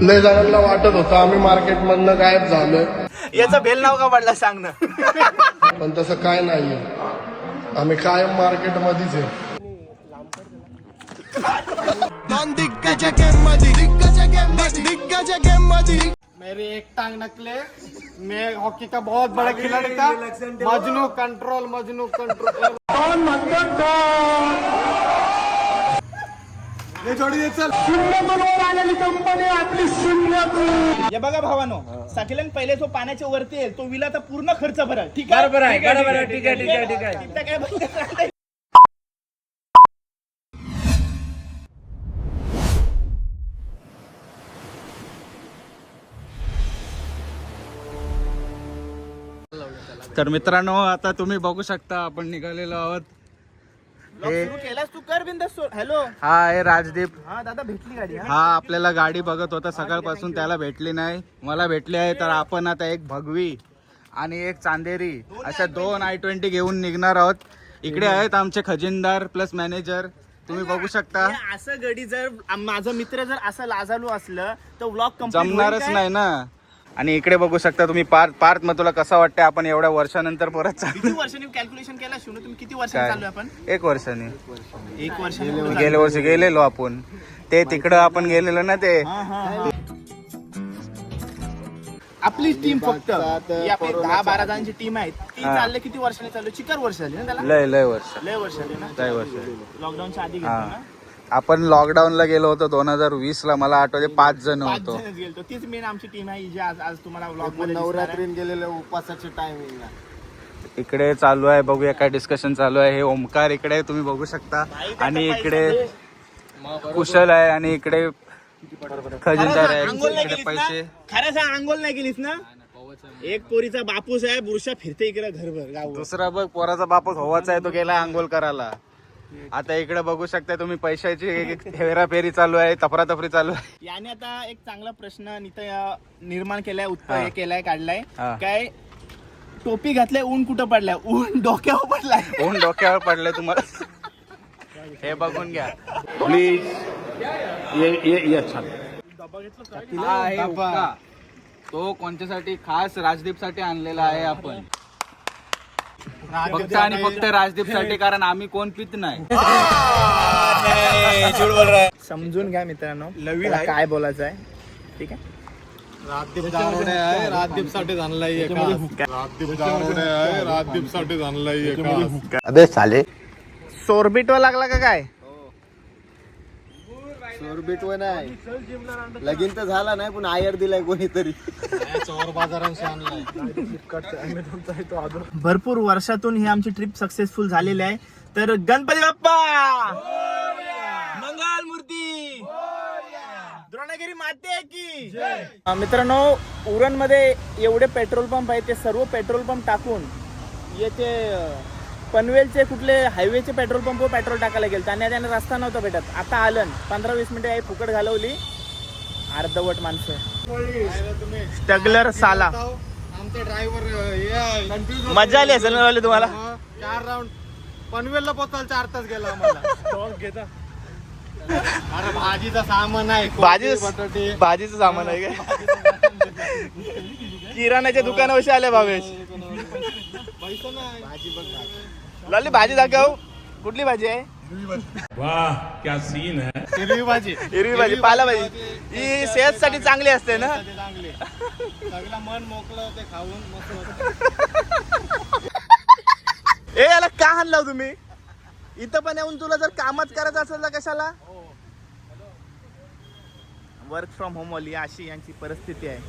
लय जणांना वाटत होतं आम्ही मार्केट मधनं गायब झालोय, याचं भेल नाव का पडला सांग ना. पण तसं काय नाहीये. आम्ही कायम मार्केट मध्येच आहे. मेरी एक टांग नकले, मैं हॉकी का बहुत बड़ा खिलाड़ी था. मजनू कंट्रोल. हे बघा भावानो, सगळ्यात पहिले जो पाण्याच्या वरती आहे तो विलाचा पूर्ण खर्च भरा. ठीक आहे, बरोबर आहे. ठीक आहे. काय बोलतोय? तर मित्रांनो, आता तुम्ही बघू शकता आपण निघालेलो आहोत. सुरू केलास तू, कर बिंदास. हॅलो, हा आहे राजदीप. हा दादा, भेटली गाडी? हा आपल्याला गाडी बघत होता सकाळपासून, त्याला भेटली नाही, मला भेटली आहे. तर आपण आता एक भगवी आणि एक चांदेरी अशा 2 i20 घेऊन निघणार आहोत. इकडे आहेत आमचे खजिनदार प्लस मॅनेजर, तुम्ही बघू शकता. असं गडी जर माझा मित्र जर असं लाजालू असलं तर व्लॉग जमणारच नाही ना. आणि इकडे बघू शकता तुम्ही पार्थ मग तुला कसं वाटतंय आपण एवढ्या वर्षानंतर परत किती वर्षांनी कॅल्क्युलेशन केला शिवून? तुम्ही किती वर्षांनी चालू आपण? 1 वर्षांनी. 1 वर्षांनी गेल्या वर्षी गेलेलो आपण, ते तिकडं आपण गेलेलो ना ते. आपली टीम फक्त ही आपली 10-12 जणांची टीम आहे ती चालले किती वर्षांनी चालू? 4 वर्ष झाली ना त्याला. लय वर्ष झाली ना. लय वर्ष. लॉकडाऊनच्या आधी गेलो ना. आपण लॉकडाऊनला गेलो होतो 2020 ला. मला आठवते 5 जण 5 होतो. जण गेलो. तीच मेन आमची टीम आहे जी आज तुम्हाला व्लॉग मध्ये नवरात्रीत गेलेले उपासाचे टायमिंग. इकडे चालू आहे, बघूया काय डिस्कशन चालू आहे. हे ओमकार इकडे तुम्ही बघू शकता, आणि इकडे कुशल आहे, आणि इकडे खजिनदार आहे. इकडे पैसे. खरं सांग, आंघोळ नाही केलीस ना? एक पोरीचा बापूस आहे, बुरशा फिरते इकडे घरभर गाव. दुसरा बघ पोराचा बापच होवाचा आहे, तो गेला आंघोळ करायला. आता इकडे बघू शकता तुम्ही पैशाची हेराफेरी चालू आहे, तफरातफरी चालू आहे. याने आता एक चांगला प्रश्न निर्माण केलाय, केलाय, काढलाय. काय टोपी घातलाय, ऊन कुठं पडलाय? ऊन डोक्यावर पडलाय. ऊन डोक्यावर पडले तुम्हाला, हे बघून घ्या प्लीज. तो कोणत्यासाठी? खास राजदीप साठी आणलेला आहे आपण, फक्त आणि फक्त राजदीप साठी, कारण आम्ही कोण पित नाही. समजून घ्या मित्रांनो, काय बोलायचं आहे. ठीक आहे. राजदीप साठी आणलाय. अबे साले, सोरबिटवा लागला का काय? सोरबिटव नाही, लगीन तर झाला नाही पण आयर दिलाय कोणीतरी. चोर बाजारांशी आणलाय. भरपूर वर्षातून ही आमची ट्रिप सक्सेसफुल झालेली आहे. तर गणपती बाप्पा मंगल मूर्ती, द्रोणगिरी माते की. मित्रांनो, उरण मध्ये एवढे पेट्रोल पंप आहेत, ते सर्व पेट्रोल पंप टाकून येथे पनवेलचे कुठले हायवेचे पेट्रोल पंप पेट्रोल टाकायला गेलं. त्यांना रस्ता नव्हता भेटत. आता आलं 15-20 मिनिटं आहे, फुकट घालवली. अर्धवट माणसं. स्टगलर साला. आमचे ड्रायव्हर मजा आली असेल ना तुम्हाला? 4 राऊंड पनवेलला पोचायला 4 तास गेला आम्हाला. अरे भाजीचं सामान आहे, भाजीचं सामान आहे काय? किराणाच्या दुकानावरशी आले भावेश. लाली भाजी दाखव, कुठली भाजी आहे? वाह क्या सीन है. हिरवी भाजी, पाला भाजी. ही सेहतसाठी चांगली असते ना. चांगली. सगळं मन मोकळं होते खाऊन मस्त. ए, याला का हाणलाव तुम्ही? इथं पण येऊन तुला जर कामच करायचं असेल तर कशाला? वर्क फ्रॉम होम वाली अशी यांची परिस्थिती आहे.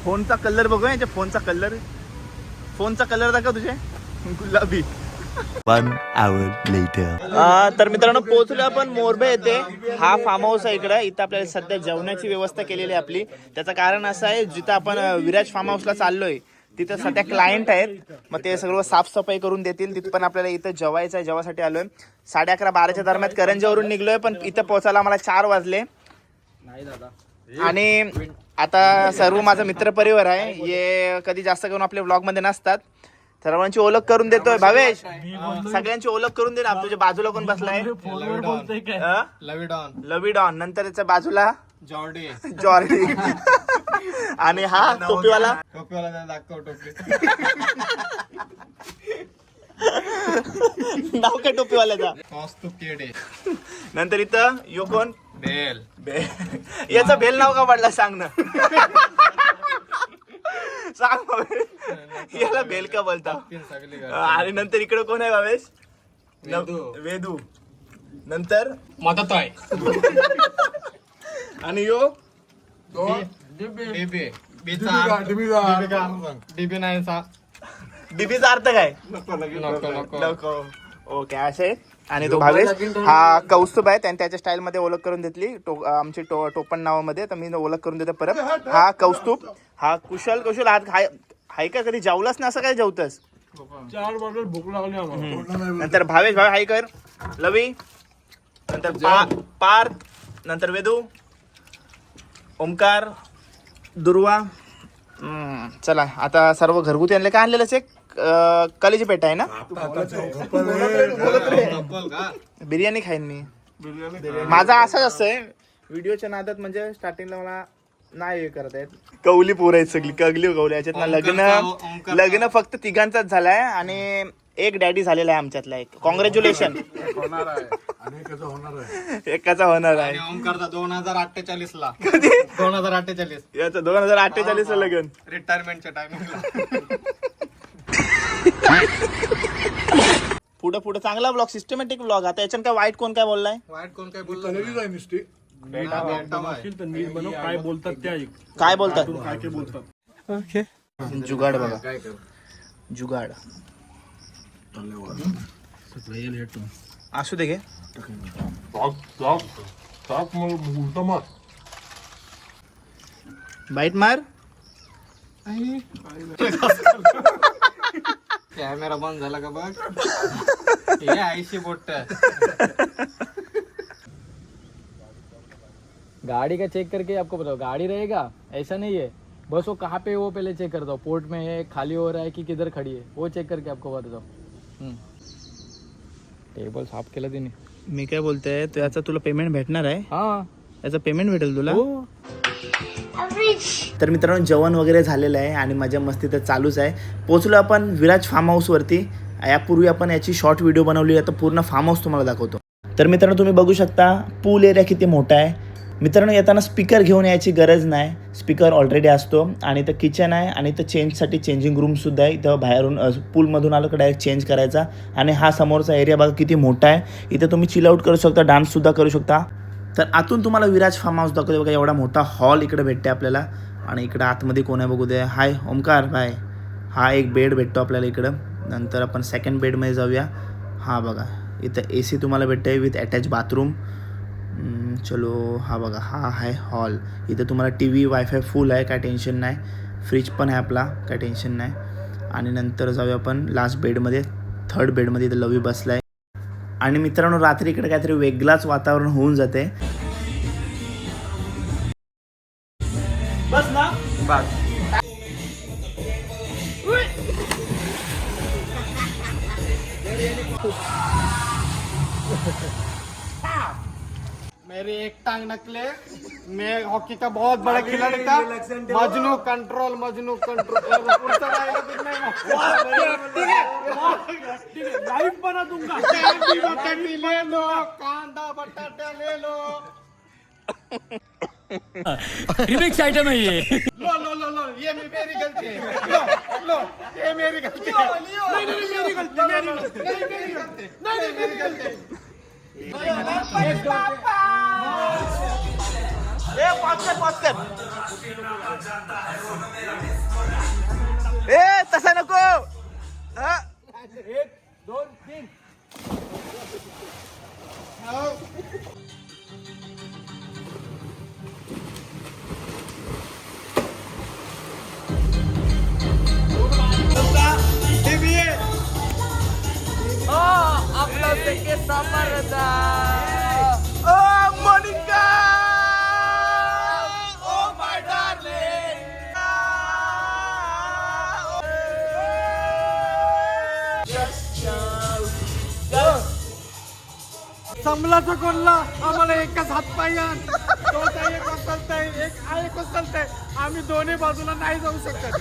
फोनचा कलर बघू, यांच्या फोनचा कलर दाखव तुझे, गुलाबी. 1 hour later. तर मित्रांनो, पोहोचलो आपण मोरबे येथे. हा फार्म हाऊस आहे इकडे. इथं आपल्याला सध्या जेवणाची व्यवस्था केलेली आहे आपली. त्याचं कारण असं आहे, जिथं आपण विराज फार्म हाऊसला चाललोय तिथं सध्या क्लायंट आहेत, मग ते सगळं साफसफाई करून देतील. तिथं पण आपल्याला इथं जेवायचं आहे, जेवासाठी आलोय. 11:30-12च्या दरम्यान करंजावरून निघलोय, पण इथं पोहोचायला मला 4 वाजले. आणि आता सर्व माझा मित्रपरिवार आहे, हे कधी जास्त करून आपल्या व्लॉग मध्ये नसतात. सर्वांची ओळख करून देतोय भावेश. सगळ्यांची ओळख करून दे ना. तुझ्या बाजूला कोण बसलाय? लविडॉन लविडॉन. नंतर त्याच्या बाजूला जॉर्डी जॉर्डी. आणि हा टोपीवाला टोपीवाला दाखव टोपी. नाव काय टोपीवाल्याचा? कौस्तुभ केडे. नंतर इथं यो कोण? बेल. याचं भेल नाव का पडला सांग ना. सांग भावेश. याला भेल का बोलता? आणि नंतर इकडे कोण आहे भावेश? वेदू. नंतर मदत आहे. आणि यो डीबी. डीबी नाही सा. डीबीचा अर्थ काय? नको. ओके असे. आणि तो भावेश हा कौस्तुभ आहे. त्याने त्याच्या स्टाईल मध्ये ओळख करून घेतली आमची टोपण नावामध्ये. तर मी ओळख करून देतो परत. हा कौस्तुभ. हा कुशल. हाय का कधी जेवलास ना असं काय जेवतस? 4 बॉटल भूक लागली आम्हाला. नंतर भावेश हाय कर. लवी. नंतर पार्थ. नंतर वेदू. ओमकार. दुर्वा. चला आता सर्व घरगुती आणले. काय आणलेलंच एक कलेजी पेट आहे ना. बिर्याणी खाईन मी. माझा असाच असतंय व्हिडिओच्या नादात. म्हणजे स्टार्टिंगला मला नाही हे करत आहेत. कौली पोर आहेत सगळी. कगली कौली. याच्यात ना लग्न फक्त तिघांचाच झालाय आणि एक डॅडी झालेला आहे आमच्यातला एक. कॉंग्रॅच्युलेशन. एकाचा होणार आहे. ओमकारचा 2048 ला. कधी? 2048 याचं 2048 लग्न. रिटायरमेंटच्या टायमिंगला. पुढे चांगला ब्लॉग. Systematic blog. आता याच्यात काय वाईट कोण काय बोललाय? वाईट कोण काय बोललं? काय बोलतात त्या ऐक. काय बोलतात? काय काय बोलतात. जुगाड बघा. जुगाड असू दे घे. बाईट मार. कॅमेरा बंद झाला का बघ. हे आईशी बोट. गाड़ी का चेक करके आपको बताओ. गाड़ी रहेगा ऐसा नहीं है. बस वो कहाँ पे है वो पहले चेक करता हूँ. पोर्ट में है, खाली हो रहा है कि किधर खड़ी है, वो चेक करके आपको बताता हूँ. टेबल साफ केलं तिने. मी काय बोलतोय तो याचा तुला पेमेंट भेटणार आहे. हाँ याचं पेमेंट भेटेल तुला. हो. तर मित्रांनो जेवण वगैरे झालेलं आहे आणि मजा मस्ती तर चालूच आहे. पोहोचलो आपण विराज फार्म हाऊसवरती. यापूर्वी आपण याची शॉर्ट व्हिडिओ बनवली. आता पूर्ण फार्म हाऊस तुम्हाला दाखवतो. तर मित्रांनो तुम्ही बघू शकता पूल एरिया किती मोठा आहे. मित्रांनो येताना स्पीकर घेऊन यायची गरज नाही. स्पीकर ऑलरेडी असतो. आणि इथं किचन आहे आणि इथं चेंजसाठी चेंजिंग रूमसुद्धा आहे. इथं बाहेरून पूलमधून आलं का डायरेक्ट चेंज करायचा. आणि हा समोरचा एरिया बघा किती मोठा आहे. इथं तुम्ही चिल आउट करू शकता. डान्ससुद्धा करू शकता. तर आतून तुम्हाला विराज फार्म हाऊस दाखवतो बघा. एवढा मोठा हॉल इकडे भेटते आपल्याला. आणि इकडं आतमध्ये कोण आहे बघू दे. हाय ओमकार बाय. हा एक बेड भेटतो आपल्याला इकडं. नंतर आपण सेकंड बेडमध्ये जाऊया. हा बघा इथं AC तुम्हाला भेटते विथ अटॅच बाथरूम. चलो हा बघा हा आहे हॉल. इथं तुम्हाला TV वायफाय फुल आहे. काय टेन्शन नाही. फ्रीज पण आहे आपला. काय टेन्शन नाही. आणि नंतर जाऊया आपण लास्ट बेडमध्ये. थर्ड बेडमध्ये इथं लवी बसला आहे. आणि मित्रांनो रात्री इकडे काहीतरी वेगळाच वातावरण होऊन जाते. बस ना बस. मेरी एक टांग नकले. मैं हॉकी का बहुत बड़ा खिलाड़ी था. मजनू कंट्रोल. लाइव बना दूंगा. ले लो कांदा बटाटा ले लो. रिमिक्स आइटम है ये. लो ये मेरी गलती है. लो ये मेरी गलती है. नहीं मेरी गलती. नहीं मेरी गलती. तसा नको. 1 2 3. मोनिका. Oh my darling. संभलाचं कोणला आम्हाला एकच हातपाय आण. तो त्या एक उचलतंय, एक एक उचलतंय. आम्ही दोन्ही बाजूला नाही जाऊ शकत.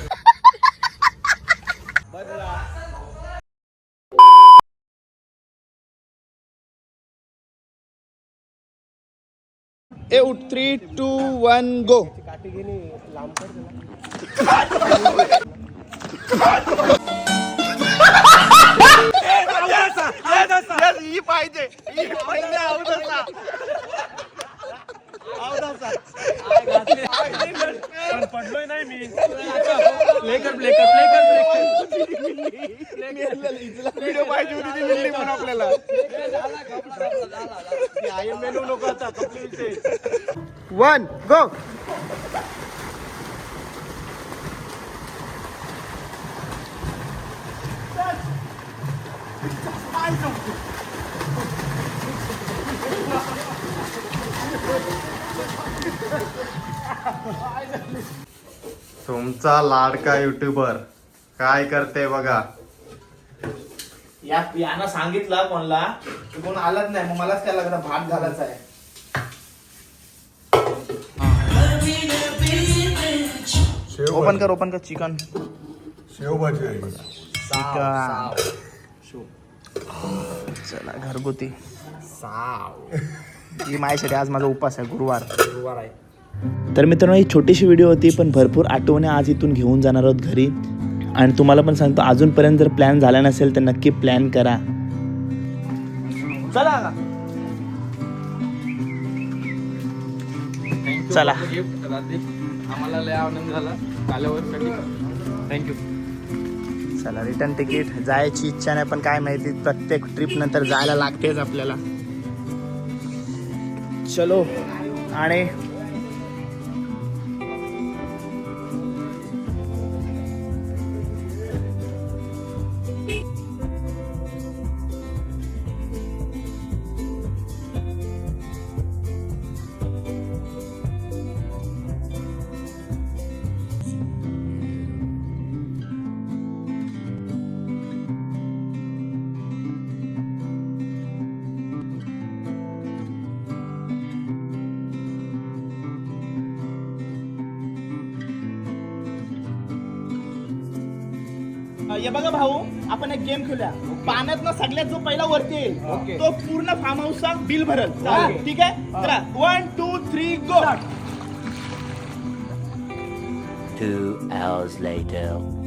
ए उठ 3, 2, 1 गो. ही पाहिजे पडलोय नाही मी. व्हिडिओ पाहिजे होती ती मिळली म्हणून आपल्याला. मेनू नको आता 1 गो. तुमचा लाडका युट्यूबर काय करते बघा. यानं सांगितलं कोणला की कोण आलंच नाही, मग मलाच त्याला जरा भात घालायचा आहे. ओपन कर चिकन. शेवभाजी आहे. चला घरगुती ही माझ्यासाठी आज माझा उपास आहे. गुरुवार आहे. तर मित्रांनो ही छोटीशी व्हिडिओ होती, पण भरपूर आठवणी आज इथून घेऊन जाणार आहोत घरी. आणि तुम्हाला पण सांगतो, अजूनपर्यंत जर प्लॅन झाला नसेल तर नक्की प्लॅन करा. चला चला गिफ्ट रात्री आम्हाला लय आनंद झाला आल्यावर. थँक्यू. चला रिटर्न तिकीट. जायची इच्छा नाही, पण काय माहिती प्रत्येक ट्रिप नंतर जायला लागतेच आपल्याला. चलो. आणि हे बघा भाऊ, आपण एक गेम खेळूया. पाण्यात ना सगळ्यात जो पहिला वरती येईल तो पूर्ण फार्म हाऊसचा बिल भरल. ठीक आहे. चला 1, 2, 3 गो. 2 hours later.